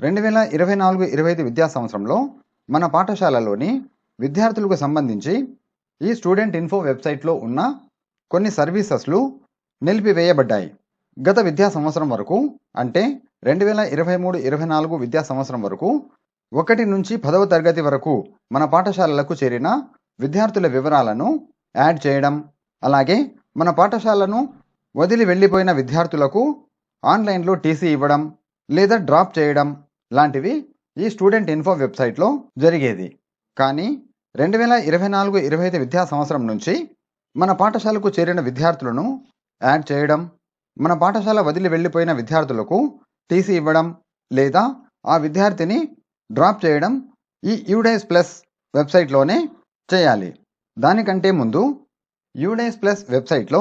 2024-25 విద్యా సంవత్సరంలో మన పాఠశాలలోని విద్యార్థులకు సంబంధించి ఈ స్టూడెంట్ ఇన్ఫో వెబ్సైట్లో ఉన్న కొన్ని సర్వీసెస్లు నిలిపివేయబడ్డాయి. గత విద్యా సంవత్సరం వరకు అంటే 2023-24 విద్యా సంవత్సరం వరకు 1 నుంచి 10వ తరగతి వరకు మన పాఠశాలలకు చేరిన విద్యార్థుల వివరాలను యాడ్ చేయడం, అలాగే మన పాఠశాలను వదిలి వెళ్ళిపోయిన విద్యార్థులకు ఆన్లైన్లో టీసీ ఇవ్వడం లేదా డ్రాప్ చేయడం లాంటివి ఈ స్టూడెంట్ ఇన్ఫో వెబ్సైట్లో జరిగేది. కానీ 2024-25 విద్యా సంవత్సరం నుంచి మన పాఠశాలకు చేరిన విద్యార్థులను యాడ్ చేయడం, మన పాఠశాల వదిలి వెళ్ళిపోయిన విద్యార్థులకు టీసీ ఇవ్వడం లేదా ఆ విద్యార్థిని డ్రాప్ చేయడం ఈ యూడేస్ ప్లస్ వెబ్సైట్లోనే చేయాలి. దానికంటే ముందు యూడేస్ ప్లస్ వెబ్సైట్లో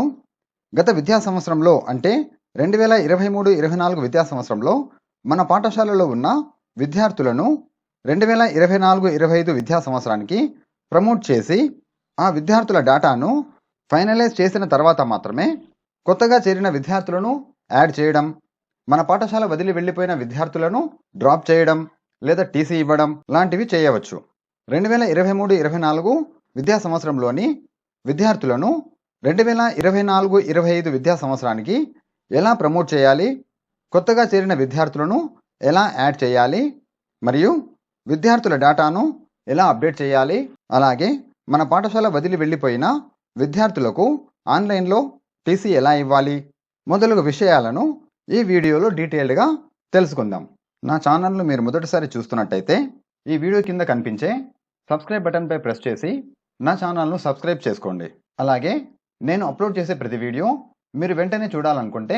గత విద్యా సంవత్సరంలో అంటే 2023-24 విద్యా సంవత్సరంలో మన పాఠశాలలో ఉన్న విద్యార్థులను 2024-25 విద్యా సంవత్సరానికి ప్రమోట్ చేసి ఆ విద్యార్థుల డేటాను ఫైనలైజ్ చేసిన తర్వాత మాత్రమే కొత్తగా చేరిన విద్యార్థులను యాడ్ చేయడం, మన పాఠశాల వదిలి వెళ్ళిపోయిన విద్యార్థులను డ్రాప్ చేయడం లేదా టీసీ ఇవ్వడం లాంటివి చేయవచ్చు. 2023-24 విద్యా సంవత్సరంలోని విద్యార్థులను 2024-25 విద్యా సంవత్సరానికి ఎలా ప్రమోట్ చేయాలి, కొత్తగా చేరిన విద్యార్థులను ఎలా యాడ్ చేయాలి మరియు విద్యార్థుల డేటాను ఎలా అప్డేట్ చేయాలి, అలాగే మన పాఠశాల వదిలి వెళ్ళిపోయిన విద్యార్థులకు ఆన్లైన్లో టీసీ ఎలా ఇవ్వాలి మొదలగు విషయాలను ఈ వీడియోలో డీటెయిల్డ్గా తెలుసుకుందాం. నా ఛానల్ను మీరు మొదటిసారి చూస్తున్నట్టయితే ఈ వీడియో కింద కనిపించే సబ్స్క్రైబ్ బటన్పై ప్రెస్ చేసి నా ఛానల్ను సబ్స్క్రైబ్ చేసుకోండి. అలాగే నేను అప్లోడ్ చేసే ప్రతి వీడియో మీరు వెంటనే చూడాలనుకుంటే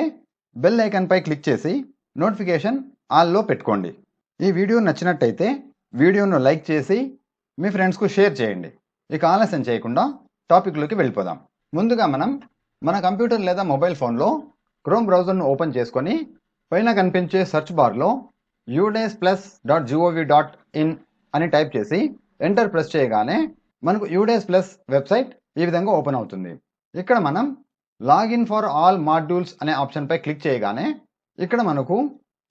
బెల్ ఐకాన్పై క్లిక్ చేసి నోటిఫికేషన్ ఆల్లో పెట్టుకోండి. ఈ వీడియో నచ్చినట్టయితే వీడియోను లైక్ చేసి మీ ఫ్రెండ్స్కు షేర్ చేయండి. ఇక ఆలస్యం చేయకుండా టాపిక్లోకి వెళ్ళిపోదాం. ముందుగా మనం మన కంప్యూటర్ లేదా మొబైల్ ఫోన్లో క్రోమ్ బ్రౌజర్ను ఓపెన్ చేసుకొని పైన కనిపించే సెర్చ్ బార్లో udasplus.gov.in అని టైప్ చేసి ఎంటర్ ప్రెస్ చేయగానే మనకు యూడేస్ ప్లస్ వెబ్సైట్ ఈ విధంగా ఓపెన్ అవుతుంది. ఇక్కడ మనం లాగిన్ ఫర్ ఆల్ మాడ్యూల్స్ అనే ఆప్షన్పై క్లిక్ చేయగానే ఇక్కడ మనకు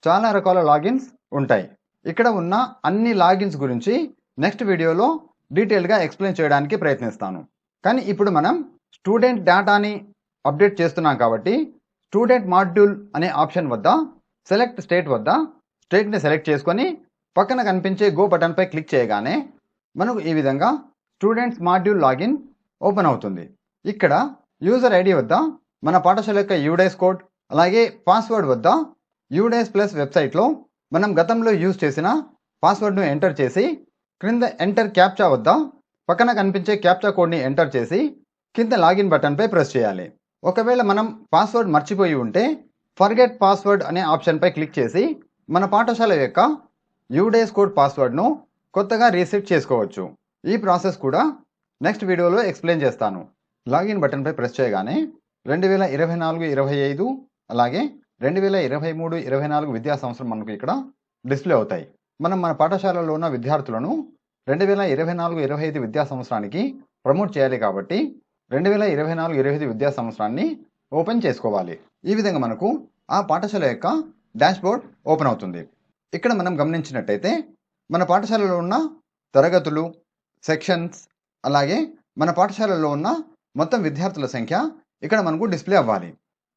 చాలా రకాల లాగిన్స్ ఉంటాయి. ఇక్కడ ఉన్న అన్ని లాగిన్స్ గురించి నెక్స్ట్ వీడియోలో డీటెయిల్గా ఎక్స్ప్లెయిన్ చేయడానికి ప్రయత్నిస్తాను. కానీ ఇప్పుడు మనం స్టూడెంట్ డేటాని అప్డేట్ చేస్తున్నాం కాబట్టి స్టూడెంట్ మాడ్యూల్ అనే ఆప్షన్ వద్ద సెలెక్ట్ స్టేట్ వద్ద స్టేట్ని సెలెక్ట్ చేసుకొని పక్కన కనిపించే గో బటన్పై క్లిక్ చేయగానే మనకు ఈ విధంగా స్టూడెంట్స్ మాడ్యూల్ లాగిన్ ఓపెన్ అవుతుంది. ఇక్కడ యూజర్ ఐడి వద్ద మన పాఠశాల యొక్క యూడేస్ కోడ్, అలాగే పాస్వర్డ్ వద్ద యూడేస్ ప్లస్ వెబ్సైట్లో మనం గతంలో యూజ్ చేసిన పాస్వర్డ్ను ఎంటర్ చేసి క్రింద ఎంటర్ క్యాప్చా వద్ద పక్కన కనిపించే క్యాప్చా కోడ్ని ఎంటర్ చేసి కింద లాగిన్ బటన్పై ప్రెస్ చేయాలి. ఒకవేళ మనం పాస్వర్డ్ మర్చిపోయి ఉంటే ఫర్గెట్ పాస్వర్డ్ అనే ఆప్షన్పై క్లిక్ చేసి మన పాఠశాల యొక్క యూడేస్ కోడ్ పాస్వర్డ్ను కొత్తగా రీసెట్ చేసుకోవచ్చు. ఈ ప్రాసెస్ కూడా నెక్స్ట్ వీడియోలో ఎక్స్ప్లెయిన్ చేస్తాను. లాగిన్ బటన్పై ప్రెస్ చేయగానే 2024-25 అలాగే 2023-24 విద్యా సంవత్సరం మనకు ఇక్కడ డిస్ప్లే అవుతాయి. మనం మన పాఠశాలలో ఉన్న విద్యార్థులను 2024-25 విద్యా సంవత్సరానికి ప్రమోట్ చేయాలి కాబట్టి 2024-25 విద్యా సంవత్సరాన్ని ఓపెన్ చేసుకోవాలి. ఈ విధంగా మనకు ఆ పాఠశాల యొక్క డాష్బోర్డ్ ఓపెన్ అవుతుంది. ఇక్కడ మనం గమనించినట్టయితే మన పాఠశాలలో ఉన్న తరగతులు, సెక్షన్స్, అలాగే మన పాఠశాలలో ఉన్న మొత్తం విద్యార్థుల సంఖ్య ఇక్కడ మనకు డిస్ప్లే అవ్వాలి.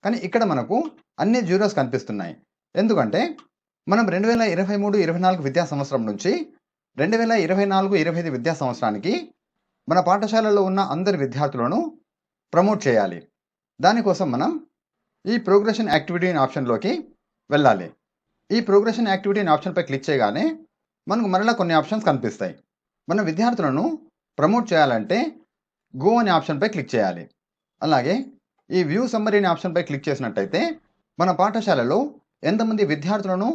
కానీ ఇక్కడ మనకు అన్ని జీరోస్ కనిపిస్తున్నాయి. ఎందుకంటే మనం 2023-24 విద్యా సంవత్సరం నుంచి 2024-25 విద్యా సంవత్సరానికి మన పాఠశాలలో ఉన్న అందరి విద్యార్థులను ప్రమోట్ చేయాలి. దానికోసం మనం ఈ ప్రోగ్రెషన్ యాక్టివిటీ ఆప్షన్లోకి వెళ్ళాలి. ఈ ప్రోగ్రెషన్ యాక్టివిటీ ఆప్షన్పై క్లిక్ చేయగానే మనకు మరలా కొన్ని ఆప్షన్స్ కనిపిస్తాయి. మన విద్యార్థులను ప్రమోట్ చేయాలంటే గో అనే ఆప్షన్పై క్లిక్ చేయాలి. అలాగే ఈ వ్యూ సమ్మరీ అనే ఆప్షన్పై క్లిక్ చేసినట్టయితే మన పాఠశాలలో ఎంతమంది విద్యార్థులను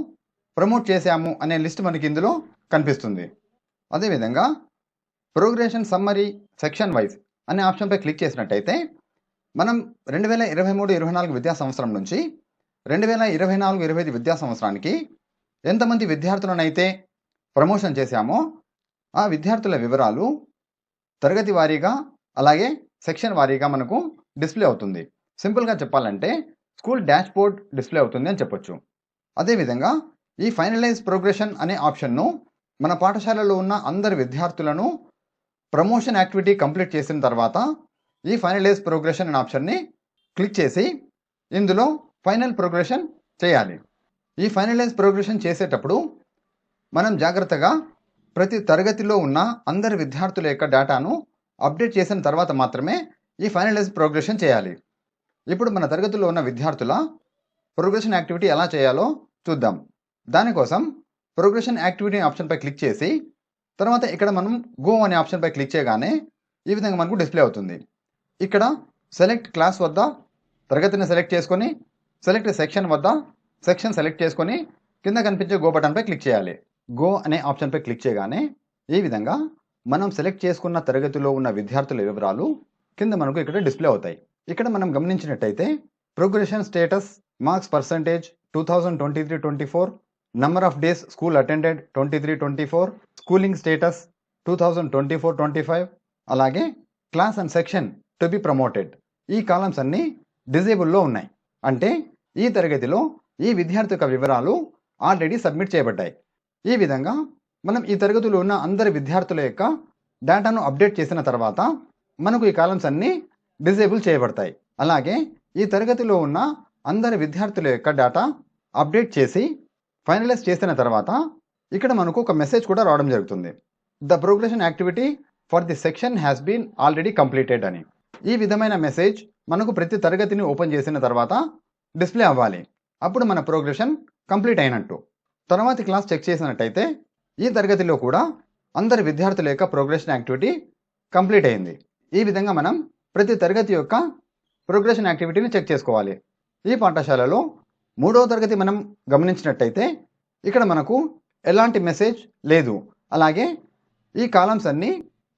ప్రమోట్ చేశాము అనే లిస్ట్ మనకి ఇందులో కనిపిస్తుంది. అదేవిధంగా ప్రోగ్రెషన్ సమ్మరీ సెక్షన్ వైజ్ అనే ఆప్షన్పై క్లిక్ చేసినట్టయితే మనం 2023-24 విద్యా సంవత్సరం నుంచి 2024-25 విద్యా సంవత్సరానికి ఎంతమంది విద్యార్థులనైతే ప్రమోషన్ చేశామో ఆ విద్యార్థుల వివరాలు తరగతి వారీగా అలాగే సెక్షన్ వారీగా మనకు డిస్ప్లే అవుతుంది. సింపుల్గా చెప్పాలంటే స్కూల్ డాష్బోర్డ్ డిస్ప్లే అవుతుంది అని చెప్పొచ్చు. అదేవిధంగా ఈ ఫైనలైజ్ ప్రోగ్రెషన్ అనే ఆప్షన్ను మన పాఠశాలలో ఉన్న అందరి విద్యార్థులను ప్రమోషన్ యాక్టివిటీ కంప్లీట్ చేసిన తర్వాత ఈ ఫైనలైజ్ ప్రోగ్రెషన్ అనే ఆప్షన్ని క్లిక్ చేసి ఇందులో ఫైనల్ ప్రోగ్రెషన్ చేయాలి. ఈ ఫైనలైజ్ ప్రోగ్రెషన్ చేసేటప్పుడు మనం జాగ్రత్తగా ప్రతి తరగతిలో ఉన్న అందరి విద్యార్థుల యొక్క డేటాను అప్డేట్ చేసిన తర్వాత మాత్రమే ఈ ఫైనలైజ్ ప్రోగ్రెషన్ చేయాలి. ఇప్పుడు మన తరగతిలో ఉన్న విద్యార్థుల ప్రోగ్రెషన్ యాక్టివిటీ ఎలా చేయాలో చూద్దాం. దానికోసం ప్రోగ్రెషన్ యాక్టివిటీ ఆప్షన్పై క్లిక్ చేసి తర్వాత ఇక్కడ మనం గో అనే ఆప్షన్పై క్లిక్ చేయగానే ఈ విధంగా మనకు డిస్ప్లే అవుతుంది. ఇక్కడ సెలెక్ట్ క్లాస్ వద్ద తరగతిని సెలెక్ట్ చేసుకొని సెలెక్ట్ సెక్షన్ వద్ద సెక్షన్ సెలెక్ట్ చేసుకొని కింద కనిపించే గో బటన్పై క్లిక్ చేయాలి. గో అనే ఆప్షన్పై క్లిక్ చేయగానే ఈ విధంగా మనం సెలెక్ట్ చేసుకున్న తరగతిలో ఉన్న విద్యార్థుల వివరాలు కింద మనకు ఇక్కడ డిస్ప్లే అవుతాయి. ఇక్కడ మనం గమనించినట్టయితే progression status, marks percentage 2023-24, number of days school attended 23-24, schooling status 2024-25, అలాగే class and section to be promoted ఈ కాలమ్స్ అన్నీ డిజేబుల్లో ఉన్నాయి. అంటే ఈ తరగతిలో ఈ విద్యార్థి యొక్క వివరాలు ఆల్రెడీ సబ్మిట్ చేయబడ్డాయి. ఈ విధంగా మనం ఈ తరగతిలో ఉన్న అందరి విద్యార్థుల యొక్క డేటాను అప్డేట్ చేసిన తర్వాత మనకు ఈ కాలమ్స్ అన్నీ డిజేబుల్ చేయబడతాయి. అలాగే ఈ తరగతిలో ఉన్న అందరి విద్యార్థుల యొక్క డేటా అప్డేట్ చేసి ఫైనలైజ్ చేసిన తర్వాత ఇక్కడ మనకు ఒక మెసేజ్ కూడా రావడం జరుగుతుంది. The progression activity for the section has been already completed అని. ఈ విధమైన మెసేజ్ మనకు ప్రతి తరగతిని ఓపెన్ చేసిన తర్వాత డిస్ప్లే అవ్వాలి. అప్పుడు మన ప్రోగ్రెషన్ కంప్లీట్ అయినట్టు. తర్వాతి క్లాస్ చెక్ చేసినట్టయితే ఈ తరగతిలో కూడా అందరి విద్యార్థుల యొక్క ప్రోగ్రెషన్ యాక్టివిటీ కంప్లీట్ అయింది. ఈ విధంగా మనం ప్రతి తరగతి యొక్క ప్రోగ్రెషన్ యాక్టివిటీని చెక్ చేసుకోవాలి. ఈ పాఠశాలలో 3వ తరగతి మనం గమనించినట్టయితే ఇక్కడ మనకు ఎలాంటి మెసేజ్ లేదు. అలాగే ఈ కాలమ్స్ అన్నీ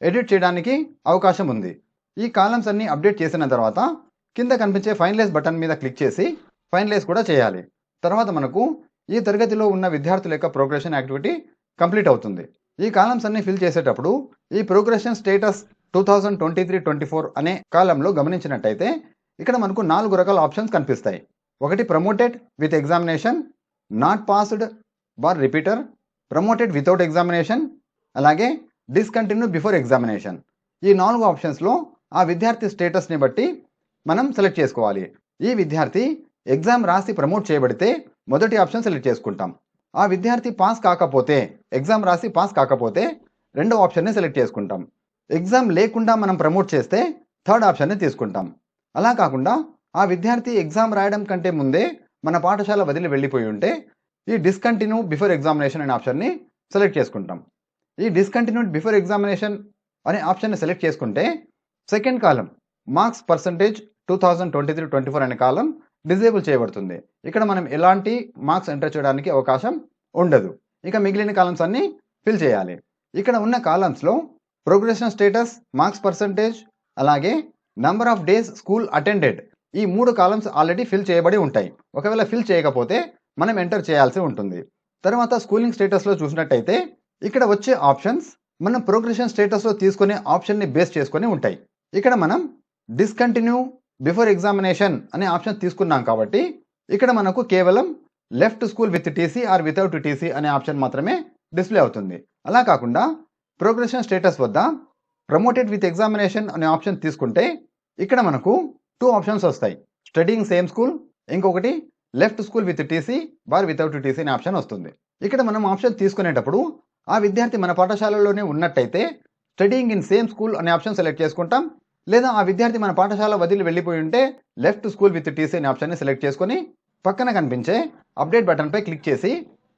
ఎడిట్ చేయడానికి అవకాశం ఉంది. ఈ కాలమ్స్ అన్నీ అప్డేట్ చేసిన తర్వాత కింద కనిపించే ఫైనలైజ్ బటన్ మీద క్లిక్ చేసి ఫైనలైజ్ కూడా చేయాలి. తర్వాత మనకు ఈ తరగతిలో ఉన్న విద్యార్థుల యొక్క ప్రోగ్రెషన్ యాక్టివిటీ కంప్లీట్ అవుతుంది. ఈ కాలమ్స్ అన్ని ఫిల్ చేసేటప్పుడు ఈ ప్రోగ్రెషన్ స్టేటస్ 2023-24 అనే కాలంలో గమనించినట్టయితే ఇక్కడ మనకు 4 రకాల ఆప్షన్స్ కనిపిస్తాయి. ఒకటి promoted with examination, not passed bar repeater, promoted without examination, అలాగే డిస్కంటిన్యూ బిఫోర్ ఎగ్జామినేషన్. ఈ 4 ఆప్షన్స్లో ఆ విద్యార్థి స్టేటస్ని బట్టి మనం సెలెక్ట్ చేసుకోవాలి. ఈ విద్యార్థి ఎగ్జామ్ రాసి ప్రమోట్ చేయబడితే మొదటి ఆప్షన్ సెలెక్ట్ చేసుకుంటాం. ఆ విద్యార్థి పాస్ కాకపోతే, ఎగ్జామ్ రాసి పాస్ కాకపోతే రెండవ ఆప్షన్ని సెలెక్ట్ చేసుకుంటాం. ఎగ్జామ్ లేకుండా మనం ప్రమోట్ చేస్తే థర్డ్ ఆప్షన్ని తీసుకుంటాం. అలా కాకుండా ఆ విద్యార్థి ఎగ్జామ్ రాయడం కంటే ముందే మన పాఠశాల వదిలి వెళ్ళిపోయి ఉంటే ఈ డిస్కంటిన్యూ బిఫోర్ ఎగ్జామినేషన్ అనే ఆప్షన్ని సెలెక్ట్ చేసుకుంటాం. ఈ డిస్కంటిన్యూడ్ బిఫోర్ ఎగ్జామినేషన్ అనే ఆప్షన్ని సెలెక్ట్ చేసుకుంటే సెకండ్ కాలం మార్క్స్ పర్సంటేజ్ 2023-24 అనే కాలం డిజేబుల్ చేయబడుతుంది. ఇక్కడ మనం ఎలాంటి మార్క్స్ ఎంటర్ చేయడానికి అవకాశం ఉండదు. ఇక మిగిలిన కాలమ్స్ అన్నీ ఫిల్ చేయాలి. ఇక్కడ ఉన్న కాలమ్స్లో ప్రోగ్రెషన్ స్టేటస్, మార్క్స్ పర్సంటేజ్, అలాగే number of days school attended ఈ 3 కాలమ్స్ ఆల్రెడీ ఫిల్ చేయబడి ఉంటాయి. ఒకవేళ ఫిల్ చేయకపోతే మనం ఎంటర్ చేయాల్సి ఉంటుంది. తర్వాత స్కూలింగ్ స్టేటస్లో చూసినట్టయితే ఇక్కడ వచ్చే ఆప్షన్స్ మనం ప్రోగ్రెషన్ స్టేటస్లో తీసుకునే ఆప్షన్ని బేస్ చేసుకొని ఉంటాయి. ఇక్కడ మనం డిస్కంటిన్యూ బిఫోర్ ఎగ్జామినేషన్ అనే ఆప్షన్ తీసుకున్నాం కాబట్టి ఇక్కడ మనకు కేవలం left school with TC are without TC అనే ఆప్షన్ మాత్రమే డిస్ప్లే అవుతుంది. అలా కాకుండా ప్రోగ్రెషన్ స్టేటస్ వద్ద ప్రమోటెడ్ విత్ ఎగ్జామినేషన్ అనే ఆప్షన్ తీసుకుంటే ఇక్కడ మనకు 2 ఆప్షన్స్ వస్తాయి. స్టడీయింగ్ సేమ్ స్కూల్, ఇంకొకటి లెఫ్ట్ స్కూల్ విత్ టీసీ బార్ వితౌట్ టీసీ అనే ఆప్షన్ వస్తుంది. ఇక్కడ మనం ఆప్షన్ తీసుకునేటప్పుడు ఆ విద్యార్థి మన పాఠశాలలోనే ఉన్నట్టయితే స్టడీయింగ్ ఇన్ సేమ్ స్కూల్ అనే ఆప్షన్ సెలెక్ట్ చేసుకుంటాం. లేదా ఆ విద్యార్థి మన పాఠశాల వదిలి వెళ్ళిపోయి ఉంటే లెఫ్ట్ స్కూల్ విత్ టీసీ అనే ఆప్షన్ని సెలెక్ట్ చేసుకొని పక్కన కనిపించే అప్డేట్ బటన్పై క్లిక్ చేసి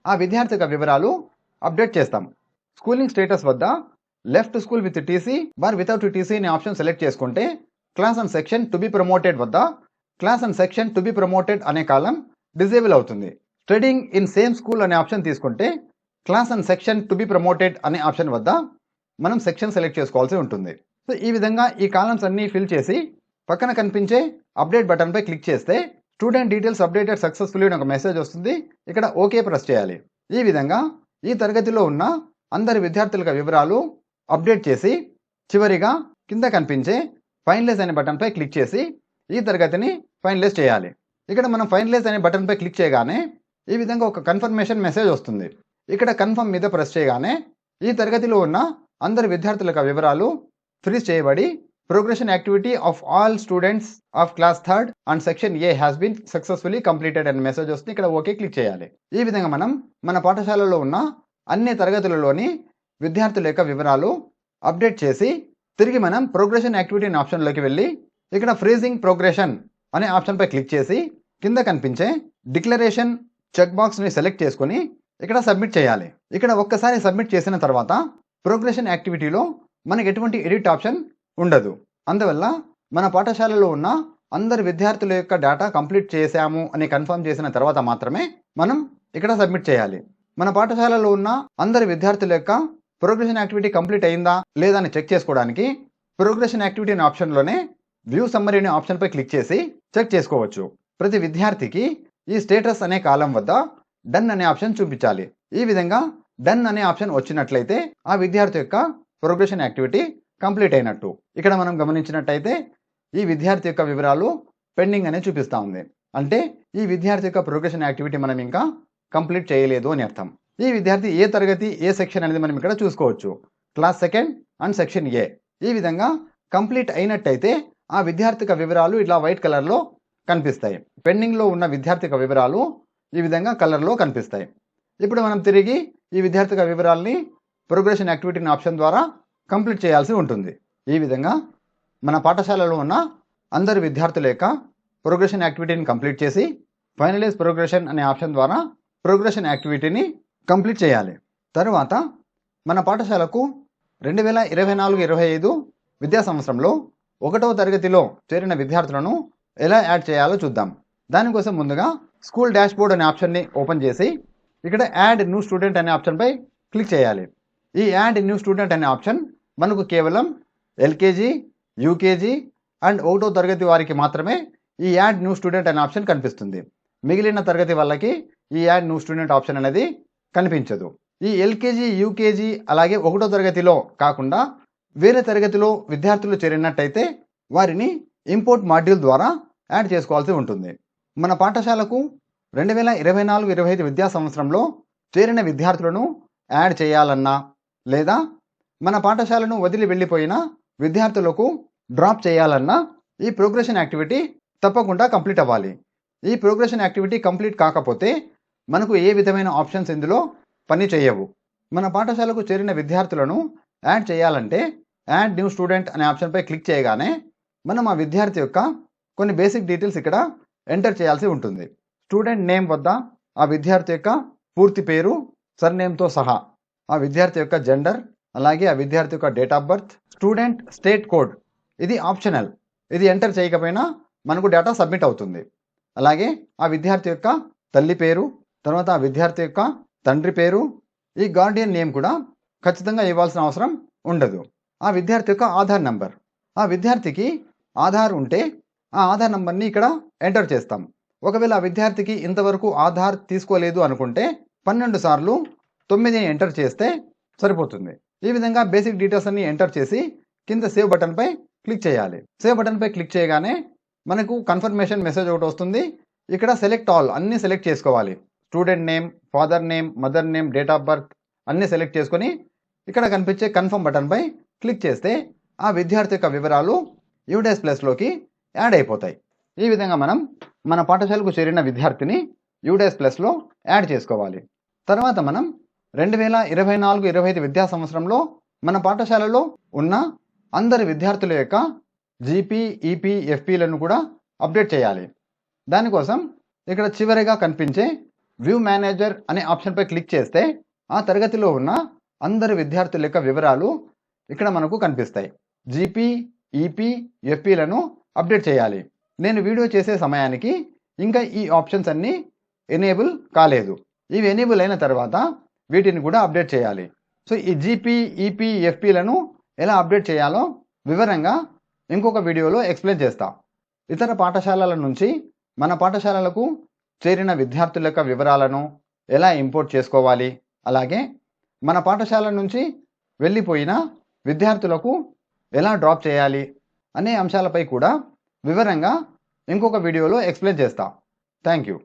ఆ విద్యార్థి యొక్క వివరాలు అప్డేట్ చేస్తాం. స్కూలింగ్ స్టేటస్ వద్ద లెఫ్ట్ స్కూల్ విత్ టీసీ బార్ వితౌట్ టీసీ అనే ఆప్షన్ సెలెక్ట్ చేసుకుంటే class and section to be promoted వద్ద class and section to be promoted అనే కాలం డిజేబుల్ అవుతుంది. స్టడీయింగ్ ఇన్ సేమ్ స్కూల్ అనే ఆప్షన్ తీసుకుంటే class and section to be promoted అనే ఆప్షన్ వద్ద మనం సెక్షన్ సెలెక్ట్ చేసుకోవాల్సి ఉంటుంది. సో ఈ విధంగా ఈ కాలమ్స్ అన్నీ ఫిల్ చేసి పక్కన కనిపించే అప్డేట్ బటన్పై క్లిక్ చేస్తే స్టూడెంట్ డీటెయిల్స్ అప్డేటెడ్ సక్సెస్ఫుల్లీ అని ఒక మెసేజ్ వస్తుంది. ఇక్కడ ఓకే ప్రెస్ చేయాలి. ఈ విధంగా ఈ తరగతిలో ఉన్న అందరి విద్యార్థుల వివరాలు అప్డేట్ చేసి చివరిగా కింద కనిపించే ఫైనలైజ్ అనే బటన్పై క్లిక్ చేసి ఈ తరగతిని ఫైనలైజ్ చేయాలి. ఇక్కడ మనం ఫైనలైజ్ అనే బటన్పై క్లిక్ చేయగానే ఈ విధంగా ఒక కన్ఫర్మేషన్ మెసేజ్ వస్తుంది. ఇక్కడ కన్ఫర్మ్ మీద ప్రెస్ చేయగానే ఈ తరగతిలో ఉన్న అందరి విద్యార్థుల యొక్క వివరాలు ఫ్రీజ్ చేయబడి progression activity of all students of class 3rd and section A has been successfully completed అనే మెసేజ్ వస్తుంది. ఇక్కడ ఓకే క్లిక్ చేయాలి. ఈ విధంగా మనం మన పాఠశాలలో ఉన్న అన్ని తరగతులలోని విద్యార్థుల యొక్క వివరాలు అప్డేట్ చేసి తిరిగి మనం ప్రోగ్రెషన్ యాక్టివిటీ అనే ఆప్షన్లోకి వెళ్ళి ఇక్కడ ఫ్రీజింగ్ ప్రోగ్రెషన్ అనే ఆప్షన్పై క్లిక్ చేసి కింద కనిపించే డిక్లరేషన్ చెక్ బాక్స్ని సెలెక్ట్ చేసుకొని ఇక్కడ సబ్మిట్ చేయాలి. ఇక్కడ ఒక్కసారి సబ్మిట్ చేసిన తర్వాత ప్రోగ్రెషన్ యాక్టివిటీలో మనకి ఎటువంటి ఎడిట్ ఆప్షన్ ఉండదు. అందువల్ల మన పాఠశాలలో ఉన్న అందరి విద్యార్థుల యొక్క డేటా కంప్లీట్ చేశాము అని కన్ఫర్మ్ చేసిన తర్వాత మాత్రమే మనం ఇక్కడ సబ్మిట్ చేయాలి. మన పాఠశాలలో ఉన్న అందరి విద్యార్థుల యొక్క ప్రోగ్రెషన్ యాక్టివిటీ కంప్లీట్ అయిందా లేదా అని చెక్ చేసుకోవడానికి ప్రోగ్రెషన్ యాక్టివిటీ అనే ఆప్షన్లోనే వ్యూ సమ్మరీ అనే ఆప్షన్పై క్లిక్ చేసి చెక్ చేసుకోవచ్చు. ప్రతి విద్యార్థికి ఈ స్టేటస్ అనే కాలం వద్ద డన్ అనే ఆప్షన్ చూపించాలి. ఈ విధంగా డన్ అనే ఆప్షన్ వచ్చినట్లయితే ఆ విద్యార్థి యొక్క ప్రోగ్రెషన్ యాక్టివిటీ కంప్లీట్ అయినట్టు. ఇక్కడ మనం గమనించినట్టయితే ఈ విద్యార్థి యొక్క వివరాలు పెండింగ్ అనే చూపిస్తూ ఉంది. అంటే ఈ విద్యార్థి యొక్క ప్రోగ్రెషన్ యాక్టివిటీ మనం ఇంకా కంప్లీట్ చేయలేదు అని అర్థం. ఈ విద్యార్థి ఏ తరగతి ఏ సెక్షన్ అనేది మనం ఇక్కడ చూసుకోవచ్చు. క్లాస్ 2nd అండ్ సెక్షన్ ఏ. ఈ విధంగా కంప్లీట్ అయినట్టయితే ఆ విద్యార్థి యొక్క వివరాలు ఇట్లా వైట్ కలర్లో కనిపిస్తాయి. పెండింగ్లో ఉన్న విద్యార్థి యొక్క వివరాలు ఈ విధంగా కలర్లో కనిపిస్తాయి. ఇప్పుడు మనం తిరిగి ఈ విద్యార్థి యొక్క వివరాలని ప్రోగ్రెషన్ యాక్టివిటీ ఆప్షన్ ద్వారా కంప్లీట్ చేయాల్సి ఉంటుంది. ఈ విధంగా మన పాఠశాలలో ఉన్న అందరి విద్యార్థుల యొక్క ప్రోగ్రెషన్ యాక్టివిటీని కంప్లీట్ చేసి ఫైనలైజ్ ప్రోగ్రెషన్ అనే ఆప్షన్ ద్వారా ప్రోగ్రెషన్ యాక్టివిటీని కంప్లీట్ చేయాలి. తరువాత మన పాఠశాలకు 2024-25 విద్యా సంవత్సరంలో 1వ తరగతిలో చేరిన విద్యార్థులను ఎలా యాడ్ చేయాలో చూద్దాం. దానికోసం ముందుగా స్కూల్ డాష్ బోర్డ్ అనే ఆప్షన్ని ఓపెన్ చేసి ఇక్కడ యాడ్ న్యూ స్టూడెంట్ అనే ఆప్షన్పై క్లిక్ చేయాలి. ఈ యాడ్ న్యూ స్టూడెంట్ అనే ఆప్షన్ మనకు కేవలం ఎల్కేజీ, యూకేజీ అండ్ 1వ తరగతి వారికి మాత్రమే ఈ యాడ్ న్యూ స్టూడెంట్ అనే ఆప్షన్ కనిపిస్తుంది. మిగిలిన తరగతి వాళ్ళకి ఈ యాడ్ న్యూ స్టూడెంట్ ఆప్షన్ అనేది కనిపించదు. ఈ ఎల్కేజీ, యూకేజీ అలాగే 1వ తరగతిలో కాకుండా వేరే తరగతిలో విద్యార్థులు చేరినట్టయితే వారిని ఇంపోర్ట్ మాడ్యూల్ ద్వారా యాడ్ చేసుకోవాల్సి ఉంటుంది. మన పాఠశాలకు 2024-25 విద్యా సంవత్సరంలో చేరిన విద్యార్థులను యాడ్ చేయాలన్నా లేదా మన పాఠశాలను వదిలి వెళ్ళిపోయిన విద్యార్థులకు డ్రాప్ చేయాలన్నా ఈ ప్రోగ్రెషన్ యాక్టివిటీ తప్పకుండా కంప్లీట్ అవ్వాలి. ఈ ప్రోగ్రెషన్ యాక్టివిటీ కంప్లీట్ కాకపోతే మనకు ఏ విధమైన ఆప్షన్స్ ఇందులో పని చేయవు. మన పాఠశాలకు చేరిన విద్యార్థులను యాడ్ చేయాలంటే యాడ్ న్యూ స్టూడెంట్ అనే ఆప్షన్పై క్లిక్ చేయగానే మనం ఆ విద్యార్థి యొక్క కొన్ని బేసిక్ డీటెయిల్స్ ఇక్కడ ఎంటర్ చేయాల్సి ఉంటుంది. స్టూడెంట్ నేమ్ వద్ద ఆ విద్యార్థి యొక్క పూర్తి పేరు, సర్నేమ్తో సహా, ఆ విద్యార్థి యొక్క జెండర్, అలాగే ఆ విద్యార్థి యొక్క date of birth, student state code ఇది ఆప్షనల్. ఇది ఎంటర్ చేయకపోయినా మనకు డేటా సబ్మిట్ అవుతుంది. అలాగే ఆ విద్యార్థి యొక్క తల్లి పేరు, తర్వాత ఆ విద్యార్థి యొక్క తండ్రి పేరు, ఈ గార్డియన్ నేమ్ కూడా ఖచ్చితంగా ఇవ్వాల్సిన అవసరం ఉండదు. ఆ విద్యార్థి యొక్క ఆధార్ నంబర్, ఆ విద్యార్థికి ఆధార్ ఉంటే ఆ ఆధార్ నంబర్ని ఇక్కడ ఎంటర్ చేస్తాం. ఒకవేళ ఆ విద్యార్థికి ఇంతవరకు ఆధార్ తీసుకోలేదు అనుకుంటే 12 సార్లు 9ని ఎంటర్ చేస్తే సరిపోతుంది. ఈ విధంగా బేసిక్ డీటెయిల్స్ అన్ని ఎంటర్ చేసి కింద సేవ్ బటన్పై క్లిక్ చేయాలి. సేవ్ బటన్పై క్లిక్ చేయగానే మనకు కన్ఫర్మేషన్ మెసేజ్ ఒకటి వస్తుంది. ఇక్కడ సెలెక్ట్ ఆల్ అన్నీ సెలెక్ట్ చేసుకోవాలి. Student name, father name, mother name, date of birth అన్నీ సెలెక్ట్ చేసుకొని ఇక్కడ కనిపించే కన్ఫర్మ్ బటన్పై క్లిక్ చేస్తే ఆ విద్యార్థి యొక్క వివరాలు యూడేస్ ప్లస్లోకి యాడ్ అయిపోతాయి. ఈ విధంగా మనం మన పాఠశాలకు చేరిన విద్యార్థిని యూడేస్ ప్లస్లో యాడ్ చేసుకోవాలి. తర్వాత మనం 2024-25 విద్యా సంవత్సరంలో మన పాఠశాలలో ఉన్న అందరి విద్యార్థుల యొక్క జీపీ, ఈపీ, ఎఫ్పీలను కూడా అప్డేట్ చేయాలి. దానికోసం ఇక్కడ చివరిగా కనిపించే వ్యూ మేనేజర్ అనే ఆప్షన్పై క్లిక్ చేస్తే ఆ తరగతిలో ఉన్న అందరి విద్యార్థుల యొక్క వివరాలు ఇక్కడ మనకు కనిపిస్తాయి. జీపీ, ఈపీ, ఎఫ్పీలను అప్డేట్ చేయాలి. నేను వీడియో చేసే సమయానికి ఇంకా ఈ ఆప్షన్స్ అన్నీ ఎనేబుల్ కాలేదు. ఇవి ఎనేబుల్ అయిన తర్వాత వీటిని కూడా అప్డేట్ చేయాలి. సో ఈ జీపీ, ఈపీ, ఎఫ్పీలను ఎలా అప్డేట్ చేయాలో వివరంగా ఇంకొక వీడియోలో ఎక్స్ప్లెయిన్ చేస్తా. ఇతర పాఠశాలల నుంచి మన పాఠశాలలకు చేరిన విద్యార్థుల యొక్క వివరాలను ఎలా ఇంపోర్ట్ చేసుకోవాలి, అలాగే మన పాఠశాల నుంచి వెళ్ళిపోయిన విద్యార్థులకు ఎలా డ్రాప్ చేయాలి అనే అంశాలపై కూడా వివరంగా ఇంకొక వీడియోలో ఎక్స్ప్లెయిన్ చేస్తా. Thank you.